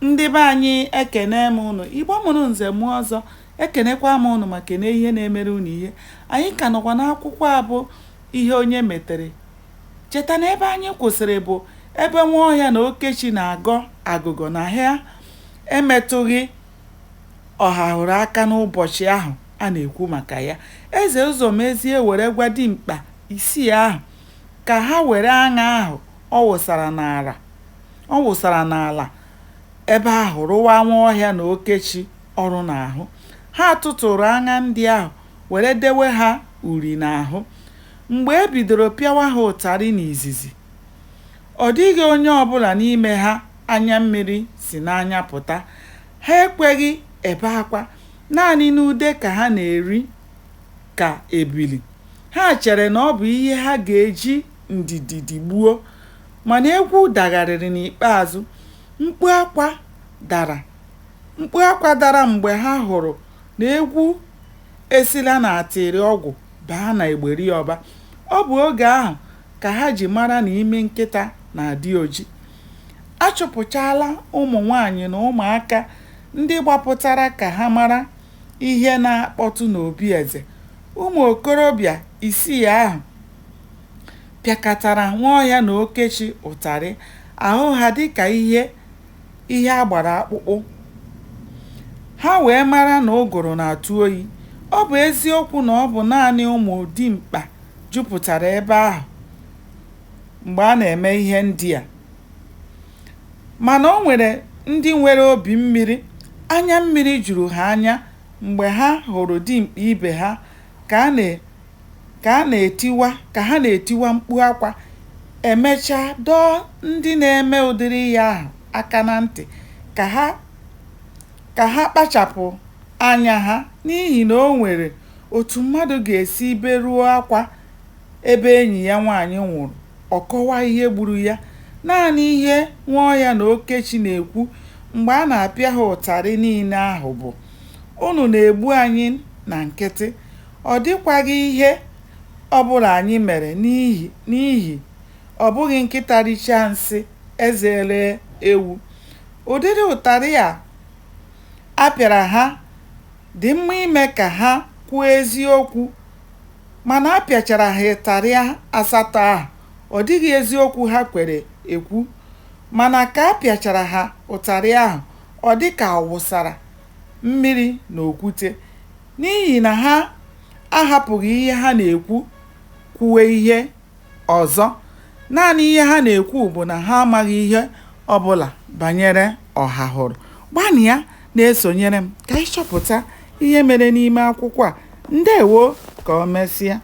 Ndị be anyị ekene m unu. Igbo mụrụ nze mụ ọzọ, ekenekwa m unu ma kene ihe na-emere unu ihe. Anyị ka nọkwa n'akwụkwọ a bụ Ihe Onye Metere. Cheta na ebe anyị kwụsịrị bụ ebe Nwaọhịa na Okechi na-agọ agụgọ na ha emetụghị ọha hụrụ aka n'ụbọchị ahụ a na-ekwu maka ya. Eze Ụzọmezie were gwa dimkpa isii ahụ ka ha were aṅa ahụ ọ wụsara n'ala ebe ahụ rụwa Nwaọhịa na Okechi ọrụ n'ahụ. Ha tụtụrụ aṅa ndị ahụ were dewe ha uri n'ahụ. Mgbe e bidoro pịawa ha ụtarị n'izizi, ọ dịghị onye ọbụla n'ime ha anya mmiri si n'anya pụta. Ha ekweghị ebe akwa, naanị n'ude ka ha na-eri ka ebili. Ha chere na ọ bụ ihe ha ga-eji ndidi gbuo, mana egwu dagharịrị n'ikpeazụ. Mkpu akwa dara mgbe ha hụrụ na egwu esila na atịrị ọgwụ baa na egberi ọba. Ọ bụ oge ahụ ka ha ji mara na ime nkịta na-adị oji. A chụpụchala ụmụ nwanyị na ụmụaka ndị gbapụtara ka ha mara ihe na-akpọtụ n'obi eze. Ụmụ okorobịa isii ahụ pịakọtara Nwaọhịa na Okechi ụtarị, ahụ ha dịka ihe a gbara akpụkpụ. Ha wee mara na ụgụrụ na-atụ oyi. Ọ bụ eziokwu na ọ bụ naanị ụmụ dimkpa jupụtara ebe ahụ mgbe a na-eme ihe ndị a, mana o nwere ndị nwere obi mmiri. Anya mmiri juru ha anya mgbe ha hụrụ dimkpa ibe ha ka ha na-etiwa mkpu akwa. Emechaa dọọ ndị na-eme ụdịrị ya ahụ aka na ntị ka ha kpachapụ anya ha, n'ihi na o nwere otu mmadụ ga-esi beruo akwa ebe enyi ya nwaanyị nwụrụ. Ọ kọwa ihe gburu ya. Naanị ihe Nwaọhịa na Okechi na-ekwu mgbe a na-apịa ha ụtarị niile ahụ bụ, unu na-egbu anyị na nkịtị, ọ dịkwaghị ihe ọbụla anyị mere n'ihi ọ bụghị nkịta richaa nsị eze lee ewu. Ụdịrị ụtarị a pịara ha dị mma ime ka ha kwuo eziokwu, mana a pịachara ha ụtarị asatọ ahụ, ọ dịghị eziokwu ha kwere ekwu. Mana ka a pịachara ha ụtarị ahụ, ọ dị ka wụsara mmiri na okwute, n'ihi na ha ahapụghị ihe ha na-ekwu kwuwe ihe ọzọ. Naanị ihe ha na-ekwu bụ na ha amaghị ihe ọbụla banyere ọha hụrụ. Gbanịa na-esonyere m ka anyị chọpụta ihe mere n'ime akwụkwọ a. Ndewo, ka o mesịa.